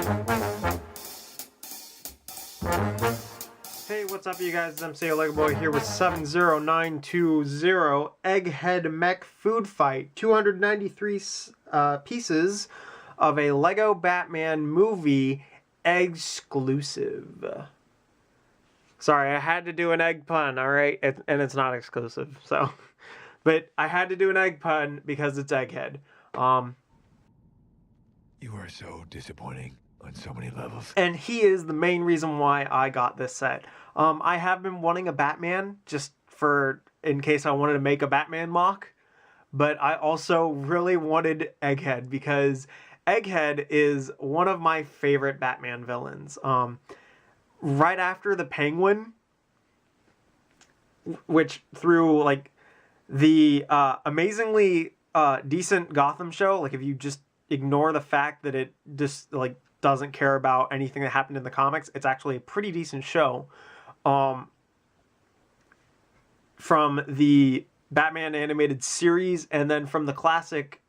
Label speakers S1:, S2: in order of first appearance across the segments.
S1: Hey, what's up you guys? It's MCLegoboy here with 70920 Egghead Mech Food Fight. 293 pieces of a Lego Batman movie exclusive. Sorry, I had to do an egg pun, alright? And it's not exclusive, so. But I had to do an egg pun because it's Egghead.
S2: You are so disappointing on so many levels.
S1: And he is the main reason why I got this set. I have been wanting a Batman just in case I wanted to make a Batman mock. But I also really wanted Egghead because Egghead is one of my favorite Batman villains. Right after the Penguin, which through like the amazingly decent Gotham show, like if you just ignore the fact that it just like doesn't care about anything that happened in the comics, it's actually a pretty decent show. From the Batman animated series and then from the classic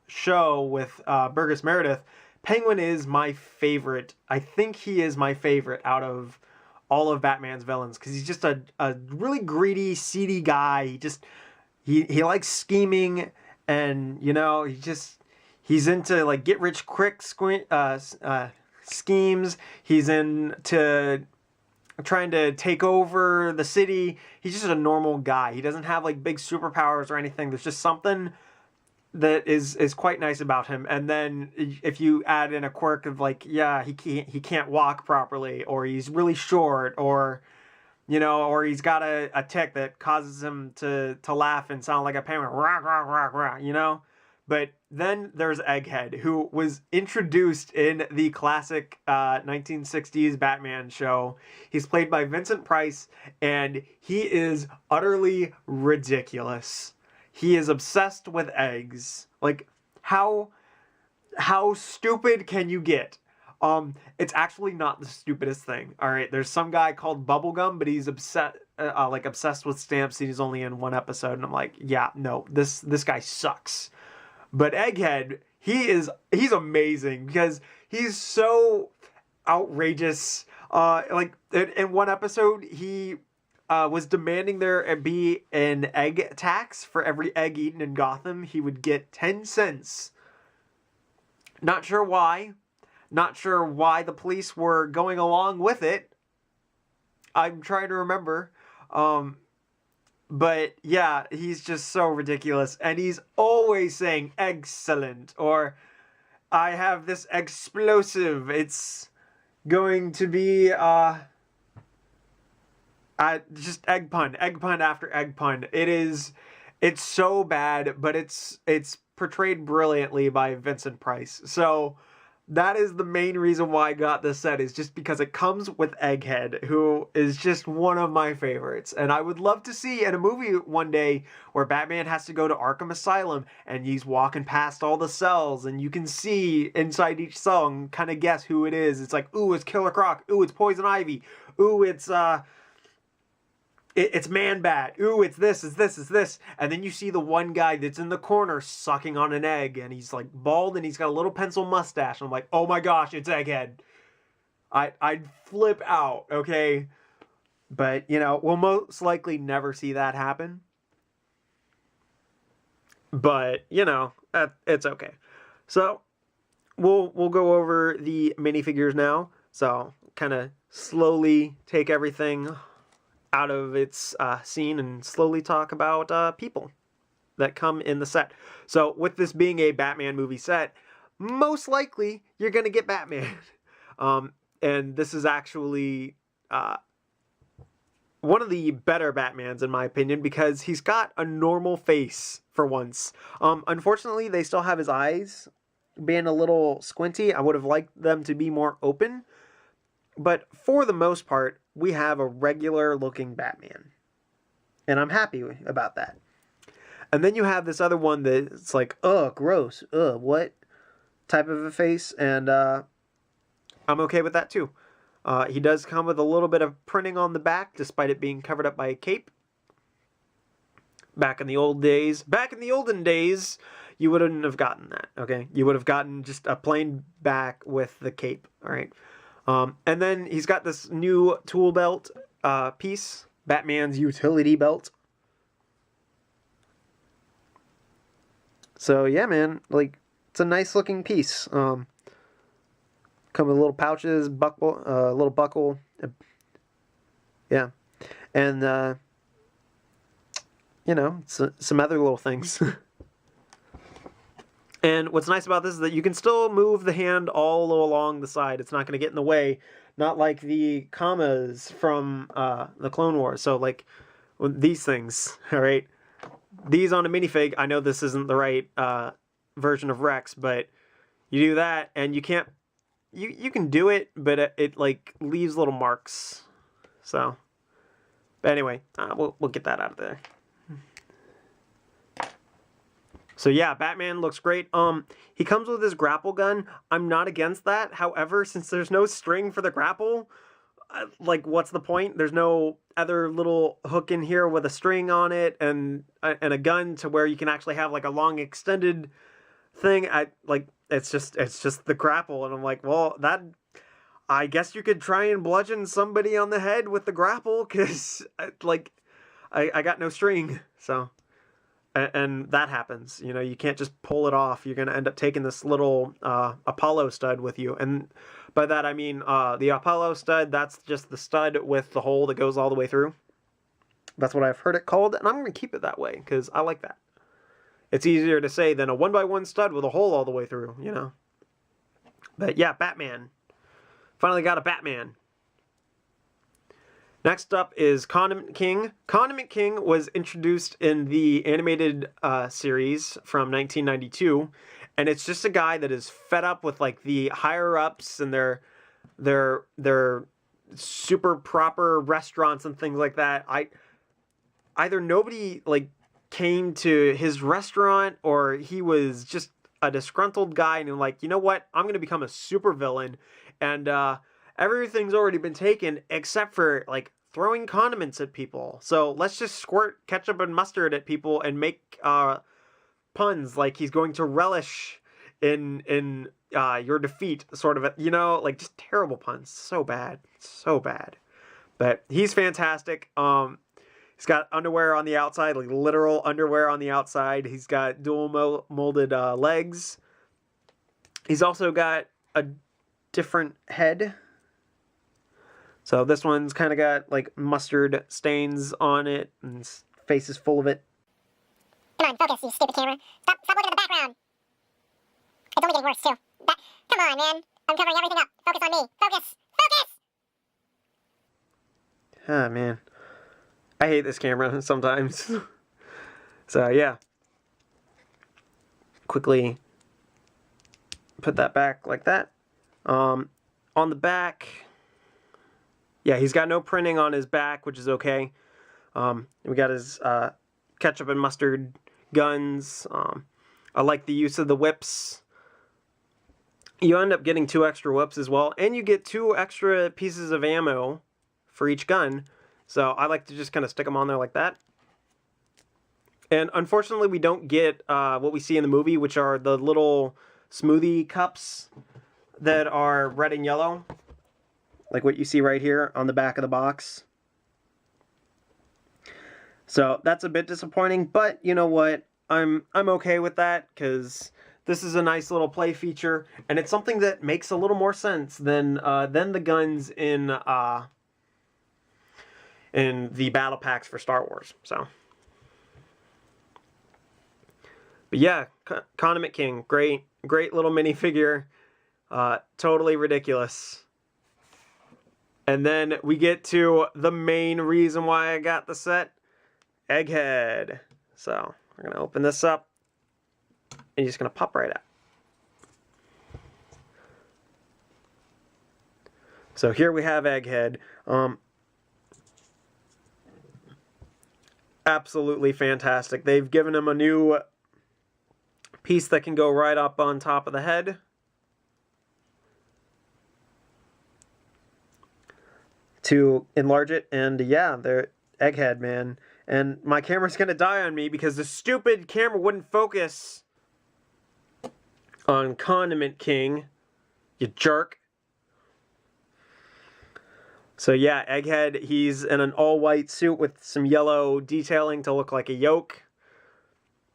S1: show with Burgess Meredith, Penguin is my favorite. I think he is my favorite out of all of Batman's villains because he's just a really greedy, seedy guy. He likes scheming, and you know he's into like get rich quick schemes. He's into trying to take over the city. He's just a normal guy. He doesn't have like big superpowers or anything. There's just something that is quite nice about him. And then if you add in a quirk of like, yeah, he can't walk properly, or he's really short, or you know, or he's got a tick that causes him to laugh and sound like a penguin, rah, rah, rah, rah, you know? But then there's Egghead, who was introduced in the classic 1960s Batman show. He's played by Vincent Price, and he is utterly ridiculous. He is obsessed with eggs. Like, how stupid can you get? It's actually not the stupidest thing. All right, there's some guy called Bubblegum, but he's obsessed with stamps. And he's only in one episode, and I'm like, yeah, no, this guy sucks. But Egghead, he's amazing because he's so outrageous. Like in one episode, he was demanding there be an egg tax for every egg eaten in Gotham. He would get 10 cents. Not sure why. Not sure why the police were going along with it. I'm trying to remember. But yeah, he's just so ridiculous. And he's always saying EGGcellent, or I have this explosive. It's going to be just egg pun after egg pun. It's so bad, but it's portrayed brilliantly by Vincent Price. So that is the main reason why I got this set, is just because it comes with Egghead, who is just one of my favorites. And I would love to see in a movie one day where Batman has to go to Arkham Asylum and he's walking past all the cells and you can see inside each cell and kind of guess who it is. It's like, ooh, it's Killer Croc. Ooh, it's Poison Ivy. Ooh, it's Man-Bat. Ooh, it's this. And then you see the one guy that's in the corner sucking on an egg, and he's like bald and he's got a little pencil mustache. I'm like, oh my gosh, it's Egghead. I'd flip out, okay? But, you know, we'll most likely never see that happen. But, you know, it's okay. So, we'll go over the minifigures now. So, kind of slowly take everything out of its scene and slowly talk about people that come in the set. So with this being a Batman movie set, most likely you're going to get Batman. And this is actually one of the better Batmans in my opinion, because he's got a normal face for once. Unfortunately, they still have his eyes being a little squinty. I would have liked them to be more open. But for the most part, we have a regular looking Batman. And I'm happy about that. And then you have this other one that's like, ugh, gross, ugh, what type of a face. And I'm okay with that too. He does come with a little bit of printing on the back, despite it being covered up by a cape. Back in the olden days, you wouldn't have gotten that, okay? You would have gotten just a plain back with the cape, all right? And then he's got this new tool belt piece, Batman's utility belt. So yeah, man, like, it's a nice looking piece. Come with little pouches, buckle, little buckle, yeah, and you know, some other little things. And what's nice about this is that you can still move the hand all along the side. It's not going to get in the way, not like the commas from the Clone Wars. So like these things, all right? These on a minifig, I know this isn't the right version of Rex, but you do that and you can't, you can do it, but it like leaves little marks. So, but anyway, we'll get that out of there. So yeah, Batman looks great. He comes with his grapple gun. I'm not against that. However, since there's no string for the grapple, like what's the point? There's no other little hook in here with a string on it and a gun to where you can actually have like a long extended thing. It's just the grapple, and I'm like, well, I guess you could try and bludgeon somebody on the head with the grapple, because I got no string, so. And that happens, you know, you can't just pull it off. You're going to end up taking this little Apollo stud with you. And by that, I mean the Apollo stud, that's just the stud with the hole that goes all the way through. That's what I've heard it called, and I'm going to keep it that way because I like that. It's easier to say than a 1x1 stud with a hole all the way through, you know. But yeah, Batman. Finally got a Batman. Next up is Condiment King. Condiment King was introduced in the animated series from 1992, and it's just a guy that is fed up with like the higher ups and their super proper restaurants and things like that. Either nobody like came to his restaurant, or he was just a disgruntled guy and like, you know what, I'm gonna become a super villain, and everything's already been taken except for like throwing condiments at people. So let's just squirt ketchup and mustard at people and make puns like he's going to relish in your defeat, sort of, you know, like just terrible puns. So bad, so bad. But he's fantastic. He's got underwear on the outside, like literal underwear on the outside. He's got dual molded legs. He's also got a different head. So this one's kind of got like mustard stains on it, and his face is full of it.
S3: Come on, focus, you stupid camera. Stop looking at the background. It's only getting worse, too. Come on, man. I'm covering everything up. Focus on me. Focus! Focus!
S1: Ah, man. I hate this camera sometimes. So, yeah. Quickly put that back like that. On the back... Yeah, he's got no printing on his back, which is okay. We got his ketchup and mustard guns. I like the use of the whips. You end up getting 2 extra whips as well, and you get 2 extra pieces of ammo for each gun. So I like to just kind of stick them on there like that. And unfortunately, we don't get what we see in the movie, which are the little smoothie cups that are red and yellow. Like what you see right here on the back of the box. So that's a bit disappointing, but you know what? I'm okay with that, because this is a nice little play feature, and it's something that makes a little more sense than the guns in the battle packs for Star Wars. So, but yeah, Condiment King, great little minifigure, totally ridiculous. And then we get to the main reason why I got the set, Egghead. So we're going to open this up, and you're just going to pop right out. So here we have Egghead. Absolutely fantastic. They've given him a new piece that can go right up on top of the head. To enlarge it, and yeah, they're Egghead, man. And my camera's gonna die on me because the stupid camera wouldn't focus on Condiment King, you jerk. So yeah, Egghead, he's in an all-white suit with some yellow detailing to look like a yoke.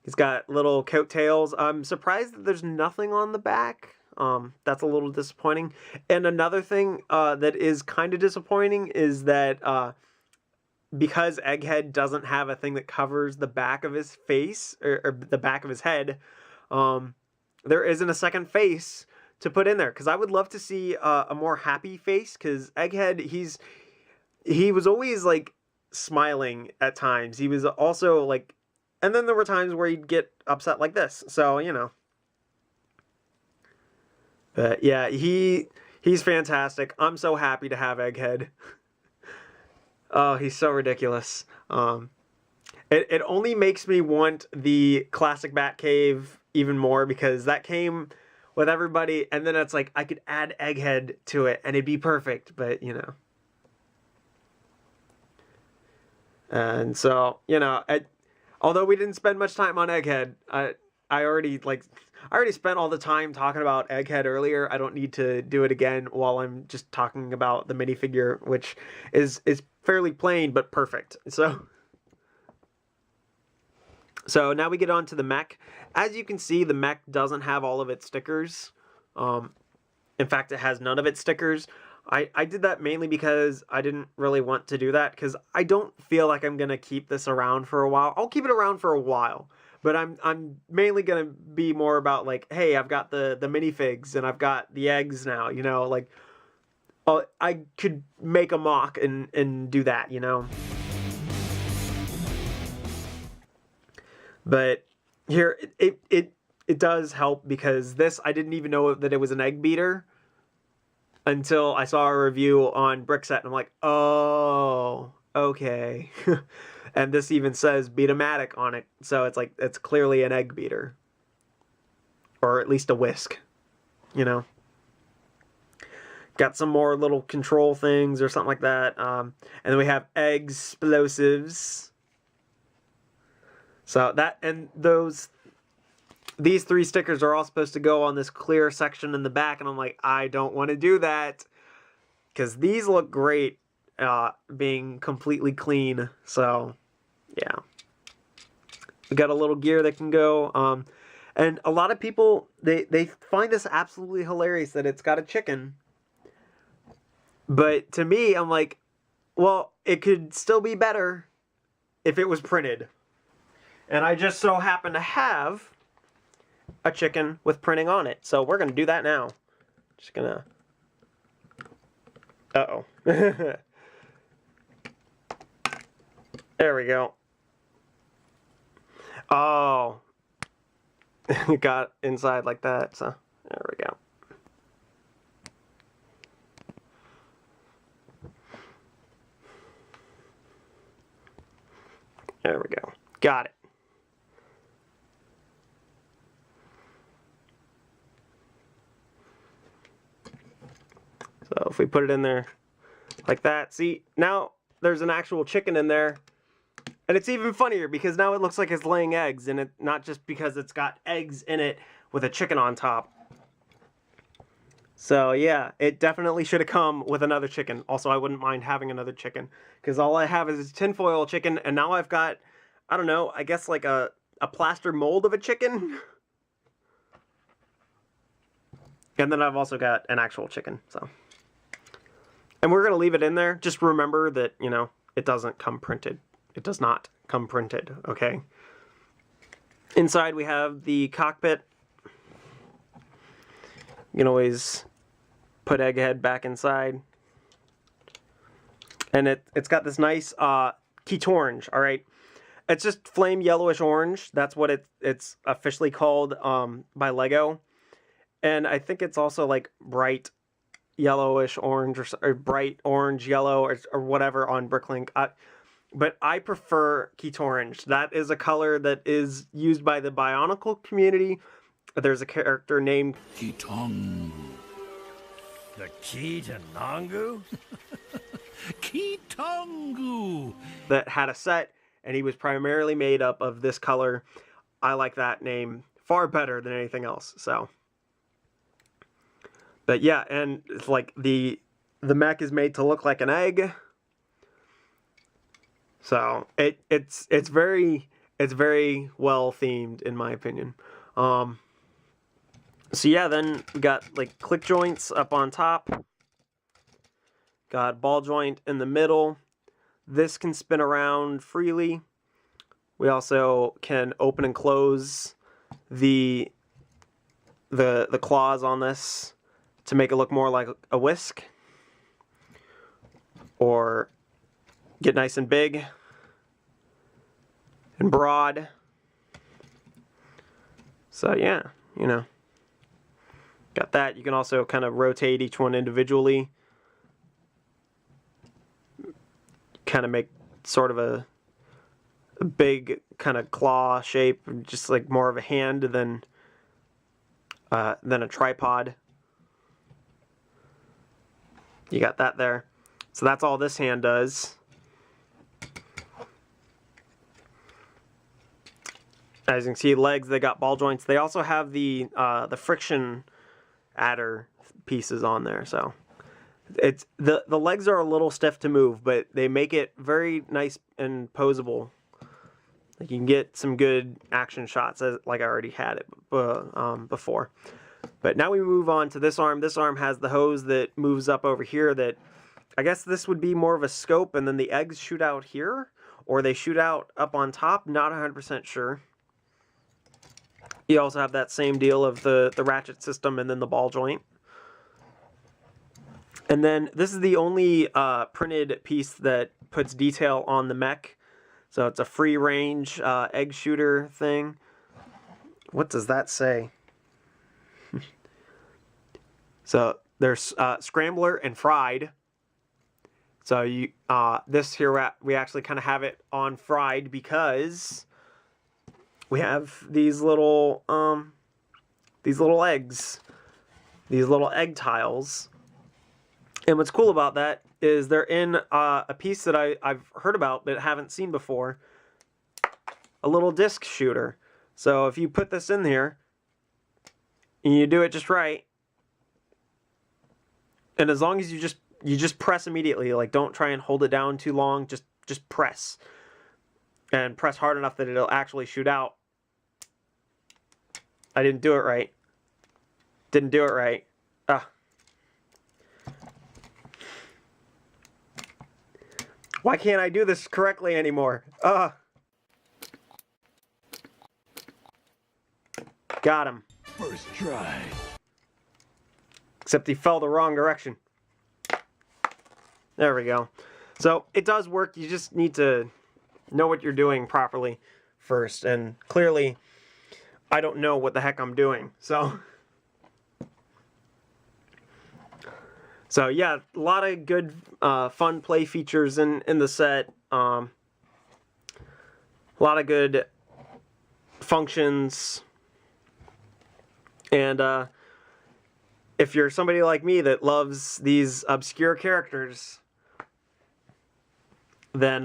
S1: He's got little coattails. I'm surprised that there's nothing on the back. That's a little disappointing. And another thing that is kind of disappointing is that because Egghead doesn't have a thing that covers the back of his face, or the back of his head, there isn't a second face to put in there. Because I would love to see a more happy face, because Egghead, he was always, like, smiling at times. He was also, like... And then there were times where he'd get upset like this. So, you know. But, yeah, he's fantastic. I'm so happy to have Egghead. Oh, he's so ridiculous. It only makes me want the classic Batcave even more, because that came with everybody, and then it's like I could add Egghead to it and it'd be perfect, but you know. And so, you know, although we didn't spend much time on Egghead, I already spent all the time talking about Egghead earlier. I don't need to do it again while I'm just talking about the minifigure, which is fairly plain but perfect. So now we get on to the mech. As you can see, the mech doesn't have all of its stickers. In fact, it has none of its stickers. I did that mainly because I didn't really want to do that, because I don't feel like I'm going to keep this around for a while. I'll keep it around for a while, but I'm mainly going to be more about, like, hey, I've got the minifigs and I've got the eggs now, you know, like, I could make a mock and do that, you know. But here, it does help, because this, I didn't even know that it was an egg beater until I saw a review on Brickset, and I'm like, oh, okay. And this even says Beat-O-Matic on it, so it's like, it's clearly an egg beater. Or at least a whisk, you know. Got some more little control things or something like that. And then we have explosives. So that, and these 3 stickers are all supposed to go on this clear section in the back, and I'm like, I don't want to do that, because these look great being completely clean. So yeah, we got a little gear that can go, and a lot of people, they find this absolutely hilarious that it's got a chicken, but to me, I'm like, well, it could still be better if it was printed. And I just so happen to have a chicken with printing on it. So we're going to do that now. Just going to... Uh-oh. There we go. Oh. It got inside like that. So there we go. There we go. Got it. So if we put it in there like that, see, now there's an actual chicken in there. And it's even funnier because now it looks like it's laying eggs, and it not just because it's got eggs in it with a chicken on top. So yeah, it definitely should have come with another chicken. Also, I wouldn't mind having another chicken, because all I have is a tinfoil chicken, and now I've got, I don't know, I guess like a plaster mold of a chicken. And then I've also got an actual chicken, so. And we're going to leave it in there. Just remember that, you know, it doesn't come printed. It does not come printed, okay? Inside we have the cockpit. You can always put Egghead back inside. And it's got this nice Keat orange, all right? It's just flame yellowish orange. That's what it's officially called by Lego. And I think it's also like bright yellowish orange, or bright orange yellow, or whatever on Bricklink. But I prefer Keat orange. That is a color that is used by the Bionicle community. There's a character named
S2: Keatongu. The Keatongu? Keatongu!
S1: that had a set, and he was primarily made up of this color. I like that name far better than anything else. So, But yeah, and it's like the mech is made to look like an egg. So it's very well themed in my opinion. So yeah, then we got like click joints up on top. Got ball joint in the middle. This can spin around freely. We also can open and close the claws on this to make it look more like a whisk, or get nice and big and broad. So yeah, you know, got that. You can also kind of rotate each one individually, kind of make sort of a big kind of claw shape, just like more of a hand than a tripod. You got that there. So that's all this hand does. As you can see, legs, they got ball joints. They also have the friction adder pieces on there. So it's the legs are a little stiff to move, but they make it very nice and posable. Like you can get some good action shots, like I already had it before. But now we move on to this arm. This arm has the hose that moves up over here. That I guess this would be more of a scope, and then the eggs shoot out here, or they shoot out up on top. Not 100% sure. You also have that same deal of the ratchet system and then the ball joint. And then this is the only printed piece that puts detail on the mech. So it's a free range egg shooter thing. What does that say? So there's scrambler and fried. So you this here we actually kind of have it on fried because we have these little eggs, these little egg tiles. And what's cool about that is they're in a piece that I've heard about but haven't seen before, a little disc shooter. So if you put this in here and you do it just right, and as long as you just press immediately, like don't try and hold it down too long, just press. And press hard enough that it'll actually shoot out. I didn't do it right. Didn't do it right. Why can't I do this correctly anymore? Got him.
S2: First try.
S1: Except he fell the wrong direction. There we go. So it does work. You just need to know what you're doing properly first. And clearly, I don't know what the heck I'm doing. So yeah, a lot of good fun play features in the set. A lot of good functions. And if you're somebody like me that loves these obscure characters, then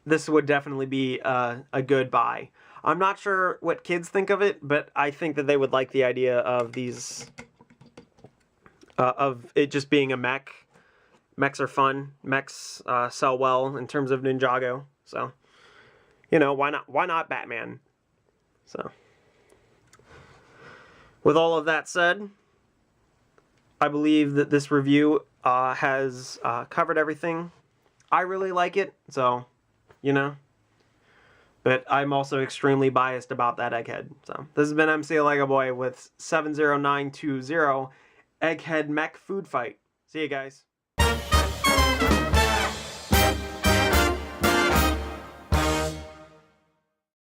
S1: this would definitely be a good buy. I'm not sure what kids think of it, but I think that they would like the idea of these, of it just being a mech. Mechs are fun. Mechs sell well in terms of Ninjago. So, you know, why not Batman? So, with all of that said, I believe that this review has covered everything. I really like it, so, you know. But I'm also extremely biased about that Egghead. So, this has been MCLegoboy with 70920 Egghead Mech Food Fight. See you guys.